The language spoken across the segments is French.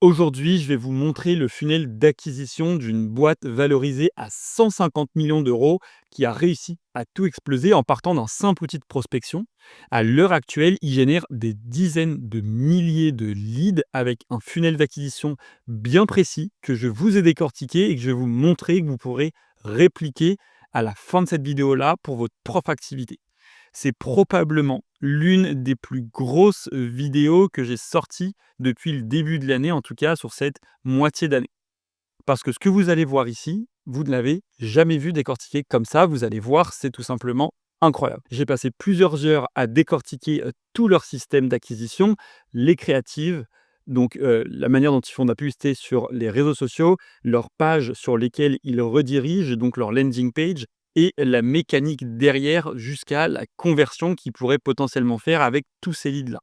Aujourd'hui, je vais vous montrer le funnel d'acquisition d'une boîte valorisée à 150 millions d'euros qui a réussi à tout exploser en partant d'un simple outil de prospection. À l'heure actuelle, il génère des dizaines de milliers de leads avec un funnel d'acquisition bien précis que je vous ai décortiqué et que je vais vous montrer que vous pourrez répliquer à la fin de cette vidéo-là pour votre propre activité. C'est probablement l'une des plus grosses vidéos que j'ai sorties depuis le début de l'année, en tout cas sur cette moitié d'année. Parce que ce que vous allez voir ici, vous ne l'avez jamais vu décortiquer comme ça. Vous allez voir, c'est tout simplement incroyable. J'ai passé plusieurs heures à décortiquer tout leur système d'acquisition, les créatives, donc la manière dont ils font de la publicité sur les réseaux sociaux, leurs pages sur lesquelles ils redirigent, donc leur landing page, et la mécanique derrière jusqu'à la conversion qu'ils pourraient potentiellement faire avec tous ces leads-là.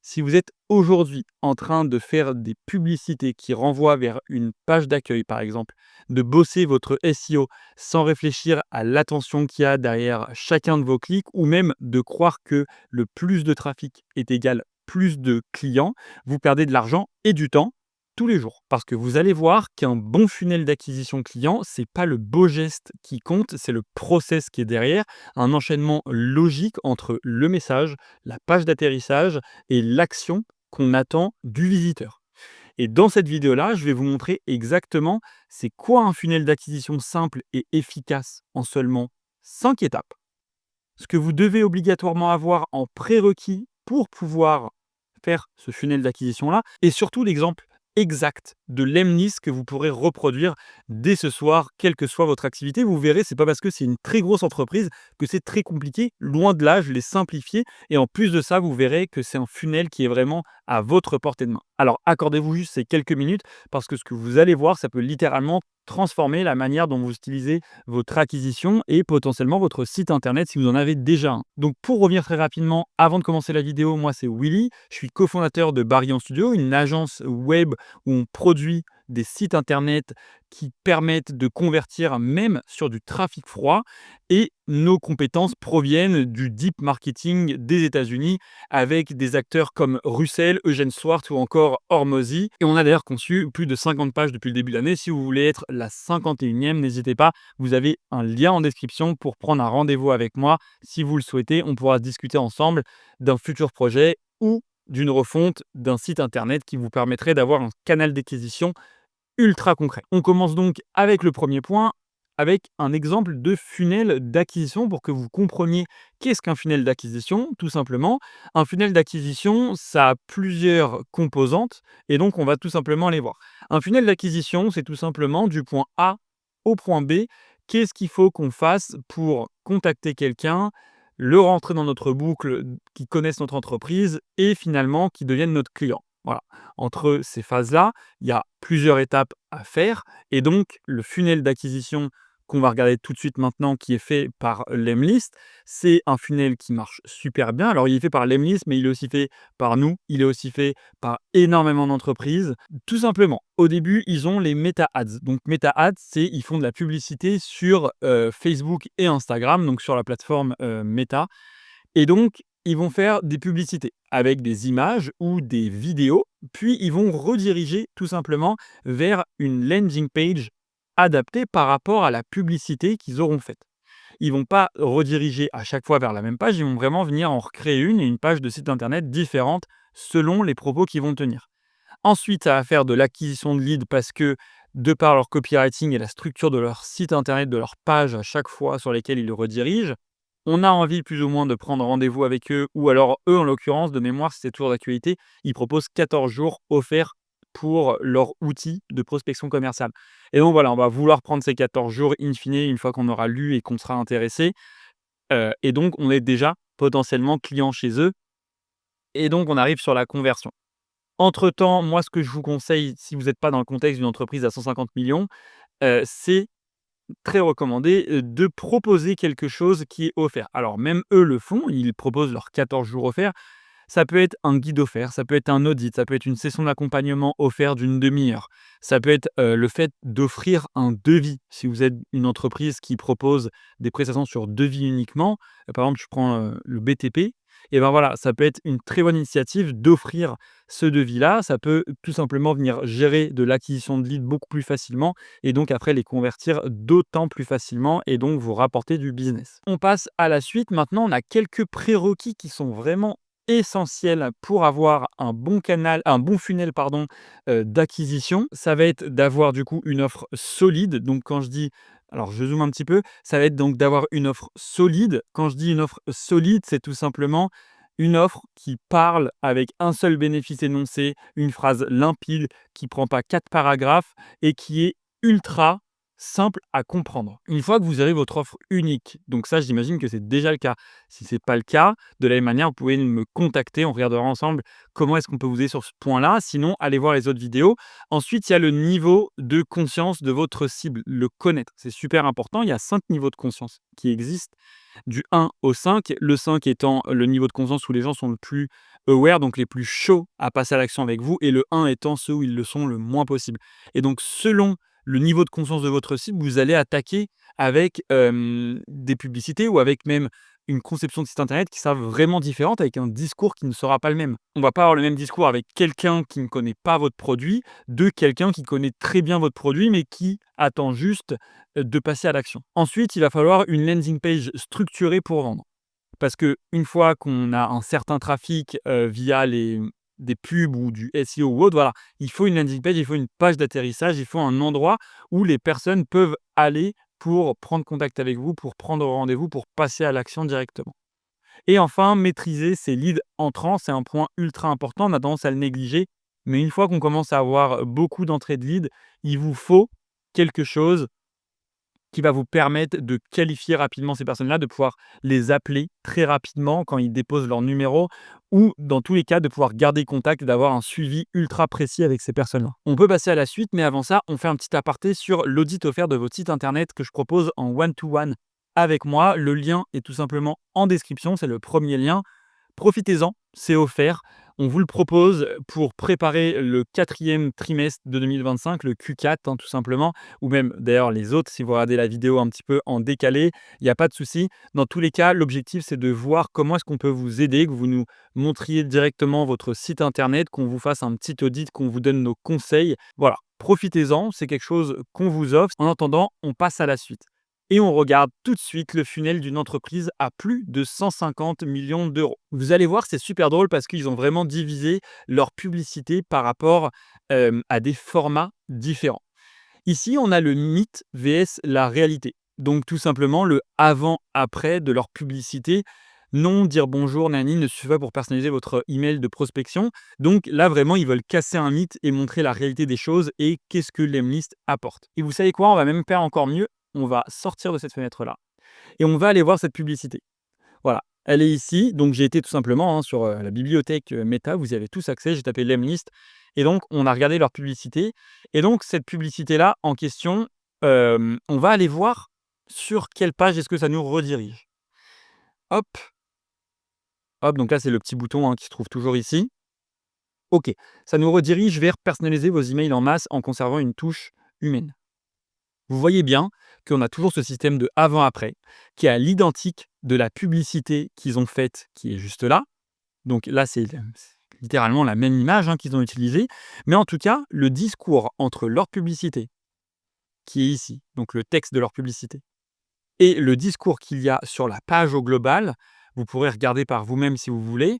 Si vous êtes aujourd'hui en train de faire des publicités qui renvoient vers une page d'accueil, par exemple, de bosser votre SEO sans réfléchir à l'attention qu'il y a derrière chacun de vos clics, ou même de croire que le plus de trafic est égal plus de clients, vous perdez de l'argent et du temps tous les jours. Parce que vous allez voir qu'un bon funnel d'acquisition client, c'est pas le beau geste qui compte, c'est le process qui est derrière, un enchaînement logique entre le message, la page d'atterrissage et l'action qu'on attend du visiteur. Et dans cette vidéo-là, je vais vous montrer exactement c'est quoi un funnel d'acquisition simple et efficace en seulement 5 étapes. Ce que vous devez obligatoirement avoir en prérequis pour pouvoir faire ce funnel d'acquisition-là, et surtout l'exemple exact de l'emlist que vous pourrez reproduire dès ce soir, quelle que soit votre activité. Vous verrez, c'est pas parce que c'est une très grosse entreprise que c'est très compliqué. Loin de là, je l'ai simplifié. Et en plus de ça, vous verrez que c'est un funnel qui est vraiment à votre portée de main. Alors, accordez-vous juste ces quelques minutes parce que ce que vous allez voir, ça peut littéralement transformer la manière dont vous utilisez votre acquisition et potentiellement votre site internet si vous en avez déjà un. Donc pour revenir très rapidement, avant de commencer la vidéo, moi c'est Willy, je suis cofondateur de Barillon Studio, une agence web où on produit des sites internet qui permettent de convertir même sur du trafic froid, et nos compétences proviennent du deep marketing des États-Unis avec des acteurs comme Russell, Eugène Swart ou encore Hormozy. Et on a d'ailleurs conçu plus de 50 pages depuis le début de l'année. Si vous voulez être la 51e, n'hésitez pas, vous avez un lien en description pour prendre un rendez-vous avec moi. Si vous le souhaitez, on pourra discuter ensemble d'un futur projet ou d'une refonte d'un site internet qui vous permettrait d'avoir un canal d'acquisition ultra concret. On commence donc avec le premier point, avec un exemple de funnel d'acquisition pour que vous compreniez qu'est-ce qu'un funnel d'acquisition. Tout simplement, un funnel d'acquisition, ça a plusieurs composantes et donc on va tout simplement les voir. Un funnel d'acquisition, c'est tout simplement du point A au point B. Qu'est-ce qu'il faut qu'on fasse pour contacter quelqu'un, le rentrer dans notre boucle, qui connaisse notre entreprise et finalement qui devienne notre client. Voilà. Entre ces phases-là, il y a plusieurs étapes à faire et donc le funnel d'acquisition qu'on va regarder tout de suite maintenant, qui est fait par Lemlist, c'est un funnel qui marche super bien. Alors il est fait par Lemlist, mais il est aussi fait par nous, il est aussi fait par énormément d'entreprises. Tout simplement, au début, ils ont les Meta Ads. Donc Meta Ads, c'est ils font de la publicité sur Facebook et Instagram, donc sur la plateforme Meta. Et donc, ils vont faire des publicités avec des images ou des vidéos, puis ils vont rediriger tout simplement vers une landing page adaptée par rapport à la publicité qu'ils auront faite. Ils vont pas rediriger à chaque fois vers la même page, ils vont vraiment venir en recréer une page de site internet différente selon les propos qu'ils vont tenir. Ensuite, ça va faire de l'acquisition de leads parce que de par leur copywriting et la structure de leur site internet, de leur page à chaque fois sur lesquelles ils le redirigent, on a envie plus ou moins de prendre rendez-vous avec eux, ou alors eux, en l'occurrence, de mémoire, si c'est toujours d'actualité, ils proposent 14 jours offerts pour leur outil de prospection commerciale. Et donc voilà, on va vouloir prendre ces 14 jours in fine, une fois qu'on aura lu et qu'on sera intéressé. Et donc, on est déjà potentiellement client chez eux. Et donc, on arrive sur la conversion. Entre-temps, moi, ce que je vous conseille, si vous n'êtes pas dans le contexte d'une entreprise à 150 millions, c'est très recommandé, de proposer quelque chose qui est offert. Alors même eux le font, ils proposent leurs 14 jours offerts. Ça peut être un guide offert, ça peut être un audit, ça peut être une session d'accompagnement offerte d'une demi-heure. Ça peut être, le fait d'offrir un devis. Si vous êtes une entreprise qui propose des prestations sur devis uniquement, par exemple, je prends, le BTP, Et ben voilà, ça peut être une très bonne initiative d'offrir ce devis-là. Ça peut tout simplement venir gérer de l'acquisition de leads beaucoup plus facilement et donc après les convertir d'autant plus facilement et donc vous rapporter du business. On passe à la suite. Maintenant, on a quelques prérequis qui sont vraiment essentiels pour avoir un bon funnel pardon, d'acquisition. Ça va être d'avoir du coup une offre solide. Donc quand je dis alors je zoome un petit peu, ça va être donc d'avoir une offre solide. Quand je dis une offre solide, c'est tout simplement une offre qui parle avec un seul bénéfice énoncé, une phrase limpide qui prend pas 4 paragraphes et qui est ultra simple à comprendre. Une fois que vous avez votre offre unique, donc ça j'imagine que c'est déjà le cas. Si c'est pas le cas, de la même manière, vous pouvez me contacter, on regardera ensemble comment est-ce qu'on peut vous aider sur ce point-là. Sinon, allez voir les autres vidéos. Ensuite, il y a le niveau de conscience de votre cible, le connaître. C'est super important. Il y a 5 niveaux de conscience qui existent, du 1 au 5. Le 5 étant le niveau de conscience où les gens sont le plus aware, donc les plus chauds à passer à l'action avec vous, et le 1 étant ceux où ils le sont le moins possible. Et donc, selon le niveau de conscience de votre cible, vous allez attaquer avec des publicités ou avec même une conception de site internet qui sera vraiment différente avec un discours qui ne sera pas le même. On ne va pas avoir le même discours avec quelqu'un qui ne connaît pas votre produit de quelqu'un qui connaît très bien votre produit mais qui attend juste de passer à l'action. Ensuite, il va falloir une landing page structurée pour vendre. Parce que une fois qu'on a un certain trafic via des pubs ou du SEO ou autre, voilà, il faut une landing page, il faut une page d'atterrissage, il faut un endroit où les personnes peuvent aller pour prendre contact avec vous, pour prendre rendez-vous, pour passer à l'action directement. Et enfin, maîtriser ses leads entrants, c'est un point ultra important. On a tendance à le négliger, mais une fois qu'on commence à avoir beaucoup d'entrées de leads, il vous faut quelque chose qui va vous permettre de qualifier rapidement ces personnes-là, de pouvoir les appeler très rapidement quand ils déposent leur numéro ou dans tous les cas de pouvoir garder contact et d'avoir un suivi ultra précis avec ces personnes-là. On peut passer à la suite, mais avant ça, on fait un petit aparté sur l'audit offert de votre site internet que je propose en one-to-one avec moi. Le lien est tout simplement en description, c'est le premier lien. Profitez-en, c'est offert. On vous le propose pour préparer le 4e trimestre de 2025, le Q4 tout simplement, ou même d'ailleurs les autres, si vous regardez la vidéo un petit peu en décalé, il n'y a pas de souci. Dans tous les cas, l'objectif c'est de voir comment est-ce qu'on peut vous aider, que vous nous montriez directement votre site internet, qu'on vous fasse un petit audit, qu'on vous donne nos conseils. Voilà, profitez-en, c'est quelque chose qu'on vous offre. En attendant, on passe à la suite. Et on regarde tout de suite le funnel d'une entreprise à plus de 150 millions d'euros. Vous allez voir, c'est super drôle parce qu'ils ont vraiment divisé leur publicité par rapport à des formats différents. Ici, on a le mythe vs la réalité. Donc tout simplement le avant-après de leur publicité. Non, dire bonjour, nani, ne suffit pas pour personnaliser votre email de prospection. Donc là, vraiment, ils veulent casser un mythe et montrer la réalité des choses et qu'est-ce que l'Emlist apporte. Et vous savez quoi, on va même faire encore mieux. On va sortir de cette fenêtre-là et on va aller voir cette publicité. Voilà, elle est ici. Donc j'ai été tout simplement sur la bibliothèque Meta, vous y avez tous accès. J'ai tapé Lemlist et donc on a regardé leur publicité. Et donc cette publicité-là en question, on va aller voir sur quelle page est-ce que ça nous redirige. Hop, hop, donc là c'est le petit bouton qui se trouve toujours ici. OK, ça nous redirige vers personnaliser vos emails en masse en conservant une touche humaine. Vous voyez bien qu'on a toujours ce système de avant-après qui est à l'identique de la publicité qu'ils ont faite qui est juste là. Donc là, c'est littéralement la même image qu'ils ont utilisée. Mais en tout cas, le discours entre leur publicité, qui est ici, donc le texte de leur publicité, et le discours qu'il y a sur la page au global, vous pourrez regarder par vous-même si vous voulez,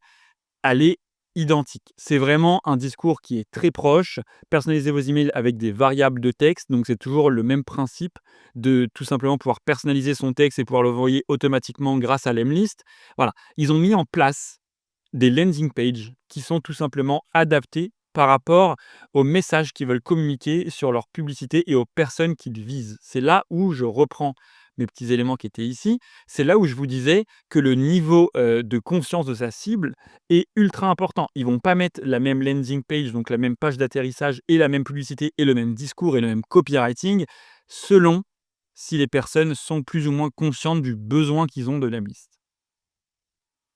elle est identique. C'est vraiment un discours qui est très proche. Personnalisez vos emails avec des variables de texte. Donc, c'est toujours le même principe de tout simplement pouvoir personnaliser son texte et pouvoir l'envoyer automatiquement grâce à l'Emlist. Voilà. Ils ont mis en place des landing pages qui sont tout simplement adaptés par rapport aux messages qu'ils veulent communiquer sur leur publicité et aux personnes qu'ils visent. C'est là où je reprends mes petits éléments qui étaient ici. C'est là où je vous disais que le niveau de conscience de sa cible est ultra important. Ils vont pas mettre la même landing page, donc la même page d'atterrissage et la même publicité et le même discours et le même copywriting selon si les personnes sont plus ou moins conscientes du besoin qu'ils ont de la liste.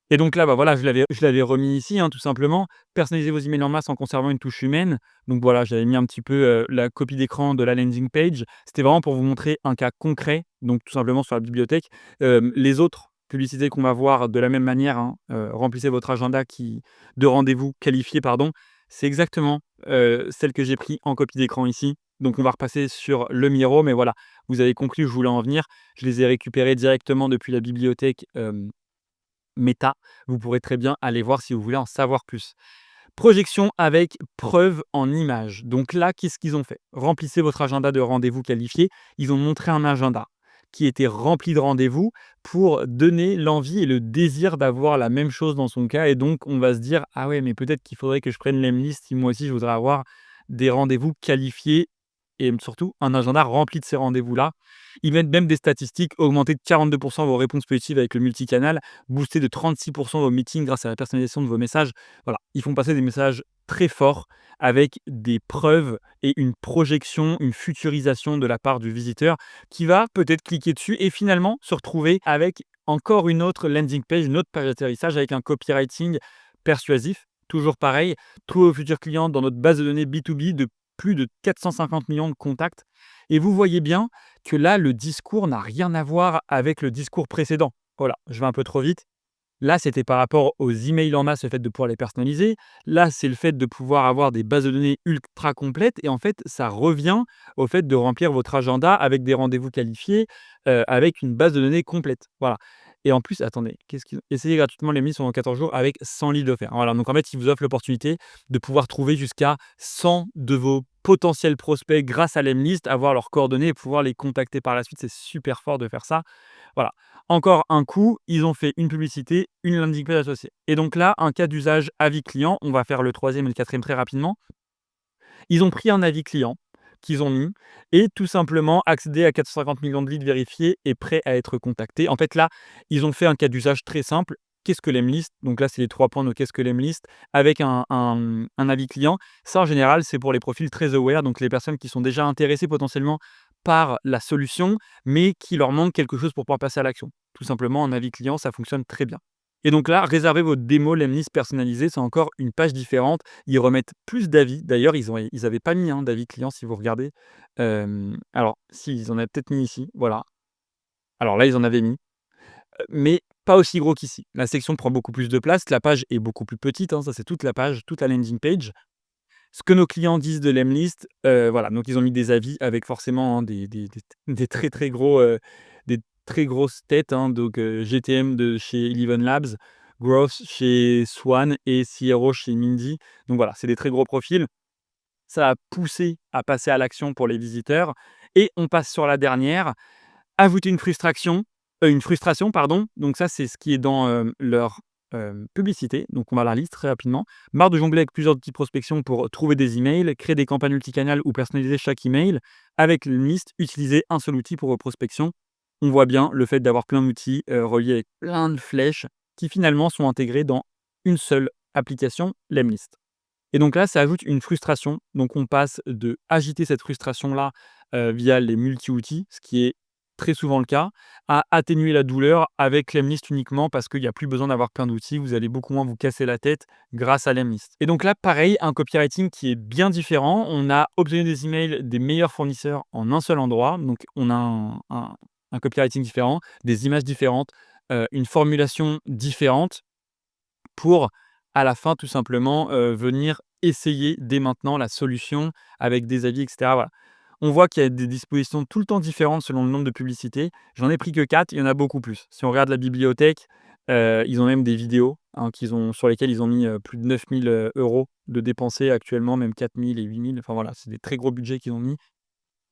Et donc là, voilà, je l'avais remis ici, tout simplement. Personnalisez vos emails en masse en conservant une touche humaine. Donc voilà, j'avais mis un petit peu la copie d'écran de la landing page. C'était vraiment pour vous montrer un cas concret, donc tout simplement sur la bibliothèque. Les autres publicité qu'on va voir de la même manière, hein, remplissez votre agenda de rendez-vous qualifié, pardon, c'est exactement, celle que j'ai pris en copie d'écran ici. Donc on va repasser sur le Miro, mais voilà, vous avez compris où je voulais en venir. Je les ai récupérés directement depuis la bibliothèque, Meta. Vous pourrez très bien aller voir si vous voulez en savoir plus. Projection avec preuve en image. Donc là, qu'est-ce qu'ils ont fait? Remplissez votre agenda de rendez-vous qualifié. Ils ont montré un agenda qui était rempli de rendez-vous pour donner l'envie et le désir d'avoir la même chose dans son cas. Et donc, on va se dire, ah ouais, mais peut-être qu'il faudrait que je prenne l'Emlist si moi aussi je voudrais avoir des rendez-vous qualifiés et surtout un agenda rempli de ces rendez-vous-là. Ils mettent même des statistiques, augmenter de 42% vos réponses positives avec le multicanal, booster de 36% vos meetings grâce à la personnalisation de vos messages. Voilà, ils font passer des messages très forts avec des preuves et une projection, une futurisation de la part du visiteur qui va peut-être cliquer dessus et finalement se retrouver avec encore une autre landing page, une autre page d'atterrissage avec un copywriting persuasif. Toujours pareil, trouver vos futurs clients dans notre base de données B2B de plus de 450 millions de contacts. Et vous voyez bien que là, le discours n'a rien à voir avec le discours précédent. Voilà, je vais un peu trop vite. Là, c'était par rapport aux emails en masse, le fait de pouvoir les personnaliser. Là, c'est le fait de pouvoir avoir des bases de données ultra complètes. Et en fait, ça revient au fait de remplir votre agenda avec des rendez-vous qualifiés, avec une base de données complète. Voilà. Et en plus, attendez, qu'est-ce qu'ils ont essayé gratuitement les mises pendant 14 jours avec 100 leads offerts. Voilà, donc en fait, ils vous offrent l'opportunité de pouvoir trouver jusqu'à 100 de vos potentiels prospects grâce à l'Emlist, avoir leurs coordonnées et pouvoir les contacter par la suite. C'est super fort de faire ça. Voilà. Encore un coup, ils ont fait une publicité, une landing page associée. Et donc là, un cas d'usage avis client, on va faire le troisième et le quatrième très rapidement. Ils ont pris un avis client qu'ils ont mis et tout simplement accéder à 450 millions de leads vérifiés et prêts à être contactés. En fait, là, ils ont fait un cas d'usage très simple. Qu'est-ce que l'Emlist? Donc là, c'est les 3 points de qu'est-ce que l'Emlist avec un avis client. Ça, en général, c'est pour les profils très aware, donc les personnes qui sont déjà intéressées potentiellement par la solution, mais qui leur manque quelque chose pour pouvoir passer à l'action. Tout simplement, un avis client, ça fonctionne très bien. Et donc là, réservez votre démo Lemlist personnalisée, c'est encore une page différente. Ils remettent plus d'avis. D'ailleurs, ils n'avaient pas mis d'avis client si vous regardez. Alors, si, ils en avaient peut-être mis ici. Voilà. Alors là, ils en avaient mis, mais pas aussi gros qu'ici. La section prend beaucoup plus de place. La page est beaucoup plus petite, hein. Ça, c'est toute la page, toute la landing page. Ce que nos clients disent de l'Emlist, voilà, donc ils ont mis des avis avec forcément, des très, très gros, des très grosses têtes, hein, donc GTM de chez Eleven Labs, Growth chez Swan et CRO chez Mindy. Donc voilà, c'est des très gros profils. Ça a poussé à passer à l'action pour les visiteurs et on passe sur la dernière, ajouter une frustration, pardon. Donc ça, c'est ce qui est dans, leur, publicité. Donc on va la liste très rapidement. Marre de jongler avec plusieurs outils de prospection pour trouver des emails, créer des campagnes multicanales ou personnaliser chaque email. Avec une liste, utilisez un seul outil pour vos prospections. On voit bien le fait d'avoir plein d'outils, reliés avec plein de flèches qui finalement sont intégrés dans une seule application, Lemlist. Et donc là, ça ajoute une frustration. Donc on passe de agiter cette frustration-là, via les multi-outils, ce qui est très souvent le cas, à atténuer la douleur avec Lemlist uniquement parce qu'il n'y a plus besoin d'avoir plein d'outils. Vous allez beaucoup moins vous casser la tête grâce à Lemlist. Et donc là, pareil, un copywriting qui est bien différent. On a obtenu des emails des meilleurs fournisseurs en un seul endroit. Donc on a un copywriting différent, des images différentes, une formulation différente pour, à la fin, tout simplement, venir essayer dès maintenant la solution avec des avis et cetera, voilà. On voit qu'il y a des dispositions tout le temps différentes selon le nombre de publicités. J'en ai pris que 4, il y en a beaucoup plus. Si on regarde la bibliothèque, ils ont même des vidéos, hein, sur lesquelles ils ont mis, plus de 9 000 € de dépensés actuellement, même 4 000 et 8 000. Enfin voilà, c'est des très gros budgets qu'ils ont mis.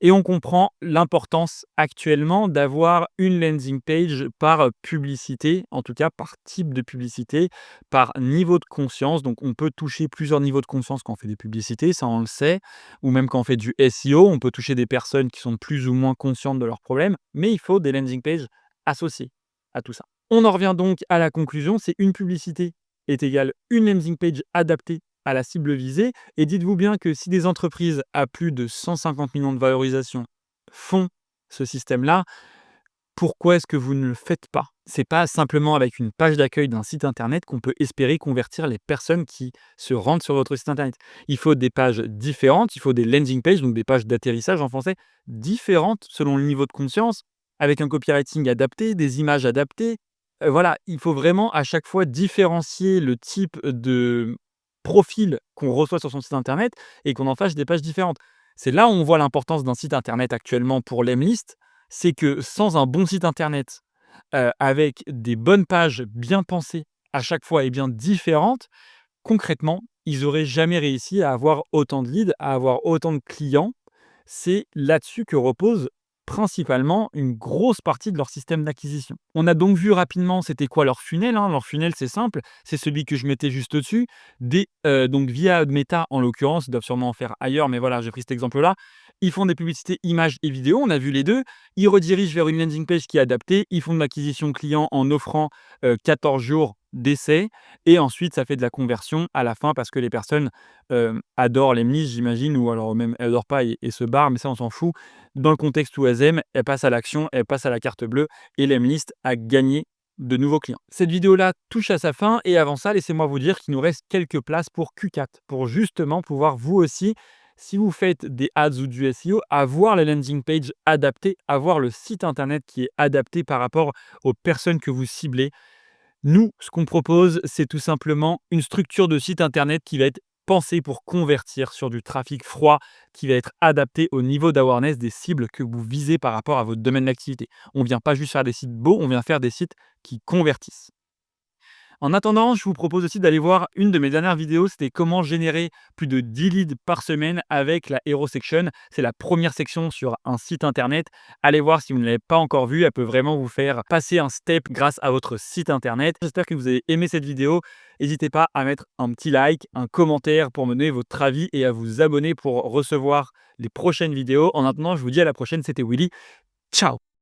Et on comprend l'importance actuellement d'avoir une landing page par publicité, en tout cas par type de publicité, par niveau de conscience. Donc on peut toucher plusieurs niveaux de conscience quand on fait des publicités, ça on le sait, ou même quand on fait du SEO, on peut toucher des personnes qui sont plus ou moins conscientes de leurs problèmes, mais il faut des landing pages associées à tout ça. On en revient donc à la conclusion, c'est une publicité est égale une landing page adaptée à la cible visée. Et dites-vous bien que si des entreprises à plus de 150 millions de valorisation font ce système-là, pourquoi est-ce que vous ne le faites pas? C'est pas simplement avec une page d'accueil d'un site internet qu'on peut espérer convertir les personnes qui se rendent sur votre site internet. Il faut des pages différentes, il faut des landing pages, donc des pages d'atterrissage en français, différentes selon le niveau de conscience, avec un copywriting adapté, des images adaptées, Voilà, il faut vraiment à chaque fois différencier le type de profil qu'on reçoit sur son site internet et qu'on en fasse des pages différentes. C'est là où on voit l'importance d'un site internet actuellement pour Lemlist, c'est que sans un bon site internet, avec des bonnes pages bien pensées à chaque fois et bien différentes, concrètement, ils auraient jamais réussi à avoir autant de leads, à avoir autant de clients. C'est là-dessus que repose principalement une grosse partie de leur système d'acquisition. On a donc vu rapidement c'était quoi leur funnel, hein. Leur funnel, c'est simple, c'est celui que je mettais juste au-dessus. Donc via Meta, en l'occurrence, ils doivent sûrement en faire ailleurs, mais voilà, j'ai pris cet exemple-là. Ils font des publicités images et vidéos, on a vu les deux. Ils redirigent vers une landing page qui est adaptée. Ils font de l'acquisition client en offrant 14 jours d'essai. Et ensuite, ça fait de la conversion à la fin parce que les personnes adorent les mises, j'imagine, ou alors même elles adorent pas et se barrent, mais ça, on s'en fout. Dans le contexte où elles aiment, elles passent à l'action, elles passent à la carte bleue et l'Emlist a gagné de nouveaux clients. Cette vidéo-là touche à sa fin et avant ça, laissez-moi vous dire qu'il nous reste quelques places pour Q4, pour justement pouvoir vous aussi, si vous faites des ads ou du SEO, avoir la landing page adaptée, avoir le site internet qui est adapté par rapport aux personnes que vous ciblez. Nous, ce qu'on propose, c'est tout simplement une structure de site internet qui va être pensée pour convertir sur du trafic froid, qui va être adapté au niveau d'awareness des cibles que vous visez par rapport à votre domaine d'activité. On ne vient pas juste faire des sites beaux, on vient faire des sites qui convertissent. En attendant, je vous propose aussi d'aller voir une de mes dernières vidéos, c'était comment générer plus de 10 leads par semaine avec la Hero Section. C'est la première section sur un site internet. Allez voir si vous ne l'avez pas encore vue, elle peut vraiment vous faire passer un step grâce à votre site internet. J'espère que vous avez aimé cette vidéo. N'hésitez pas à mettre un petit like, un commentaire pour me donner votre avis et à vous abonner pour recevoir les prochaines vidéos. En attendant, je vous dis à la prochaine, c'était Willy. Ciao!